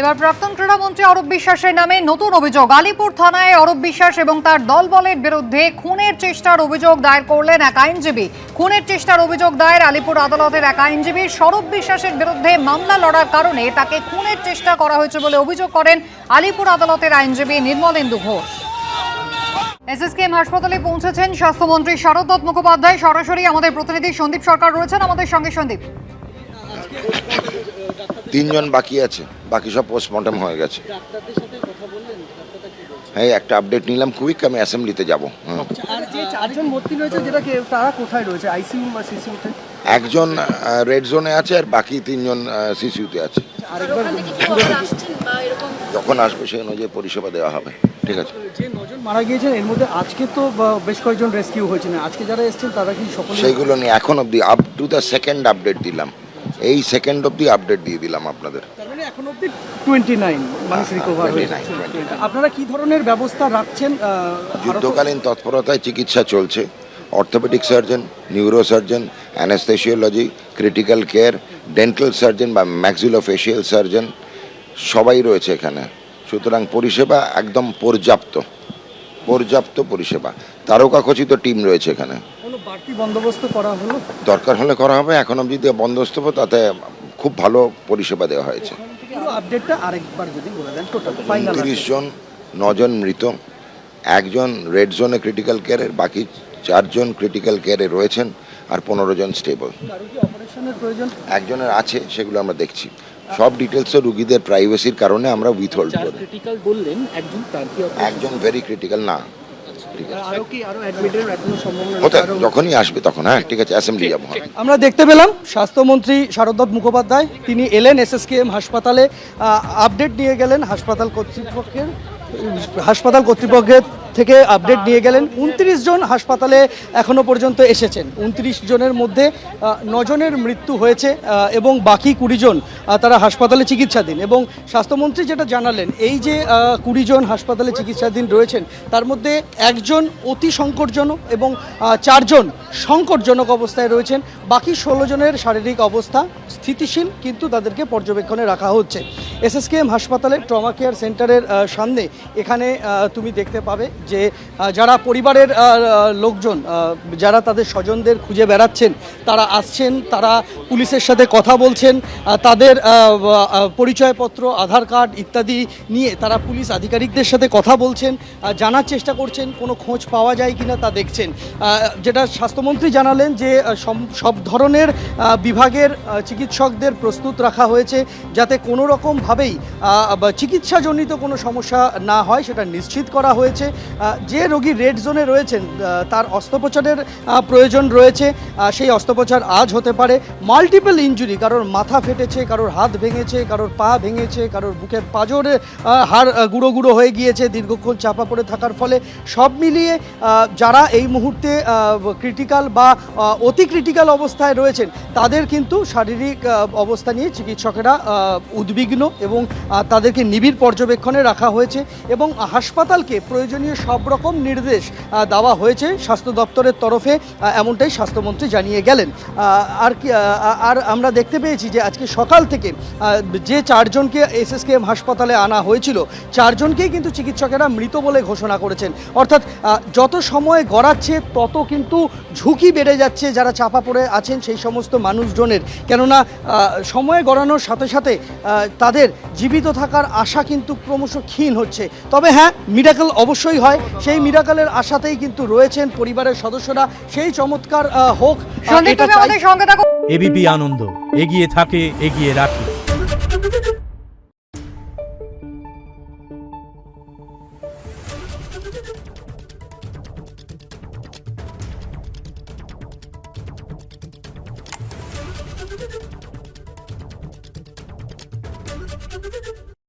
এবার প্রাক্তন ক্রীড়ামন্ত্রী অরূপ বিশ্বাসের নামে নতুন অভিযোগ। আলিপুর থানায় অরূপ বিশ্বাস এবং তার দলবলের বিরুদ্ধে খুনের চেষ্টার অভিযোগ দায়ের করলেন এক আইনজীবী। খুনের চেষ্টার অভিযোগ দায়ের আলিপুর আদালতের এক আইনজীবী। অরূপ বিশ্বাসের বিরুদ্ধে মামলা লড়ার কারণে তাকে খুনের চেষ্টা করা হয়েছে বলে অভিযোগ করেন আলিপুর আদালতের আইনজীবী নির্মলেন্দু ঘোষ। এসএসকেএম হাসপাতালে পৌঁছেছেন স্বাস্থ্যমন্ত্রী শারদ মুখোপাধ্যায়। সরাসরি আমাদের প্রতিনিধি সন্দীপ সরকার রয়েছেন আমাদের সঙ্গে। সন্দীপ, 3 জন বাকি আছে, বাকি সব পোস্টমর্টম হয়ে গেছে। হ্যাঁ, একটা আপডেট নিলাম কুইক, আমি অ্যাসেম্বলিতে যাব। আর যে 4 জন ভর্তি রয়েছে তারা কোথায় রয়েছে, আইসিইউ বা সিসিইউতে? একজন রেড জোনে আছে আর বাকি 3 জন সিসিইউতে আছে। যখন আসবে সেই অনুযায়ী পরিষেবা দেওয়া হবে। ঠিক আছে। যে 9 জন মারা গিয়েছেন এর মধ্যে আজকে তো বেশ কয়েকজন রেস্কিউ হয়েছেন, আজকে যারা এসেছেন তারা কি সকলে? সেইগুলো নিয়ে এখন অবধি up to the second update দিলাম, এই সেকেন্ড অবধি আপডেট দিয়ে দিলাম আপনাদের। তার মানে এখন অবধি 29 মানুষ রিকভার হয়েছে। আপনারা কি ধরনের ব্যবস্থা রাখছেন? যুদ্ধকালীন তৎপরতায় চিকিৎসা চলছে। Orthopaedic surgeon, neuro surgeon, anaesthesiology, critical care, dental surgeon বা ম্যাক্সিলোফেশিয়াল সার্জন সবাই রয়েছে এখানে। সুতরাং পরিষেবা একদম পর্যাপ্ত পরিষেবা। তারকাখচিত টিম রয়েছে এখানে। কোনো বাড়তি বন্দোবস্ত করা হলো? দরকার হলে করা হবে। এখন অবধি যে বন্দোবস্ত তাতে খুব ভালো পরিষেবা দেওয়া হয়েছে। পুরো আপডেটটা আরেকবার যদি বলে দেন। টোটাল ফাইনাল 30 জন, 9 জন মৃত, 1 জন রেড জোনে ক্রিটিক্যাল কেয়ারের, বাকি 4 জন ক্রিটিক্যাল কেয়ারে রয়েছেন আর 15 জন স্টেবল। কারো কি অপারেশনের প্রয়োজন? একজনের আছে, সেগুলো আমরা দেখছি। সব ডিটেলসও রুগীদের প্রাইভেসির কারণে আমরা উইথহোল্ড করি। ক্রিটিক্যাল বললেন, একজন তার কি একজন ভেরি ক্রিটিক্যাল না। ঠিক আছে, আরো অ্যাডমিটের এখনো সম্ভাবনা হতে যখনই আসবে তখন। হ্যাঁ, ঠিক আছে, অ্যাসেম্বলি যাবো। আমরা দেখতে পেলাম স্বাস্থ্যমন্ত্রী শারদ মুখোপাধ্যায় তিনি এলেন এসএসকেএম হাসপাতালে, আপডেট নিয়ে গেলেন হাসপাতাল কর্তৃপক্ষের থেকে আপডেট নিয়ে গেলেন। 29 জন হাসপাতালে এখনো পর্যন্ত এসেছেন। 29 জনের মধ্যে 9 জনের মৃত্যু হয়েছে এবং বাকি 20 জন তারা হাসপাতালে চিকিৎসাধীন। এবং স্বাস্থ্যমন্ত্রী যেটা জানালেন, এই যে 20 জন হাসপাতালে চিকিৎসাধীন রয়েছেন তার মধ্যে 1 জন অতি সংকটজনক এবং 4 জন সংকটজনক অবস্থায় রয়েছেন। বাকি 16 জনের শারীরিক অবস্থা স্থিতিশীল, কিন্তু তাদেরকে পর্যবেক্ষণে রাখা হচ্ছে। এসএসকেএম হাসপাতালের ট্রমা কেয়ার সেন্টারের সামনে এখানে তুমি দেখতে পাবে যে যারা পরিবারের লোকজন, যারা তাদের স্বজনদের খুঁজে বেড়াচ্ছেন, তারা আসছেন, তারা পুলিশের সাথে কথা বলছেন, তাদের পরিচয়পত্র, আধার কার্ড ইত্যাদি নিয়ে তারা পুলিশ আধিকারিকদের সাথে কথা বলছেন, জানার চেষ্টা করছেন কোনো খোঁজ পাওয়া যায় কিনা তা দেখছেন। যেটা স্বাস্থ্যমন্ত্রী জানালেন যে সব ধরনের বিভাগের চিকিৎসকদের প্রস্তুত রাখা হয়েছে যাতে কোনো রকমভাবেই চিকিৎসাজনিত কোনো সমস্যা না হয় সেটা নিশ্চিত করা হয়েছে। যে রোগী রেড জোনে রয়েছেন তার অস্ত্রোপচারের প্রয়োজন রয়েছে, সেই অস্ত্রোপচার আজ হতে পারে। মাল্টিপল ইনজুরি, কারোর মাথা ফেটেছে, কারোর হাত ভেঙেছে, কারোর পা ভেঙেছে, কারোর বুকের পাঁজরে হাড় গুঁড়ো গুঁড়ো হয়ে গিয়েছে দীর্ঘক্ষণ চাপা পড়ে থাকার ফলে। সব মিলিয়ে যারা এই মুহূর্তে ক্রিটিক্যাল বা অতি ক্রিটিক্যাল অবস্থায় রয়েছেন তাদের কিন্তু শারীরিক অবস্থা নিয়ে চিকিৎসকেরা উদ্বিগ্ন এবং তাদেরকে নিবিড় পর্যবেক্ষণে রাখা হয়েছে এবং হাসপাতালকে প্রয়োজনীয় সব রকম নির্দেশ দেওয়া হয়েছে স্বাস্থ্য দপ্তরের তরফে, এমনটাই স্বাস্থ্যমন্ত্রী জানিয়ে গেলেন। আর আমরা দেখতে পেয়েছি যে আজকে সকাল থেকে যে 4 জনকে এসএসকেএম হাসপাতালে আনা হয়েছিল 4 জনকেই কিন্তু চিকিৎসকেরা মৃত বলে ঘোষণা করেছেন। অর্থাৎ যত সময় গড়াচ্ছে তত কিন্তু ঝুঁকি বেড়ে যাচ্ছে যারা চাপা পড়ে আছেন সেই সমস্ত মানুষজনের, কেননা সময় গড়ানোর সাথে সাথে তাদের জীবিত থাকার আশা কিন্তু ক্রমশ ক্ষীণ হচ্ছে। তবে হ্যাঁ, মিরাকল অবশ্যই হয়, সেই মিরাকলের আশাতেই কিন্তু রয়েছেন পরিবারের সদস্যরা। সেই চমৎকার হোক। এবিপি আনন্দ, এগিয়ে থাকে, এগিয়ে রাখে।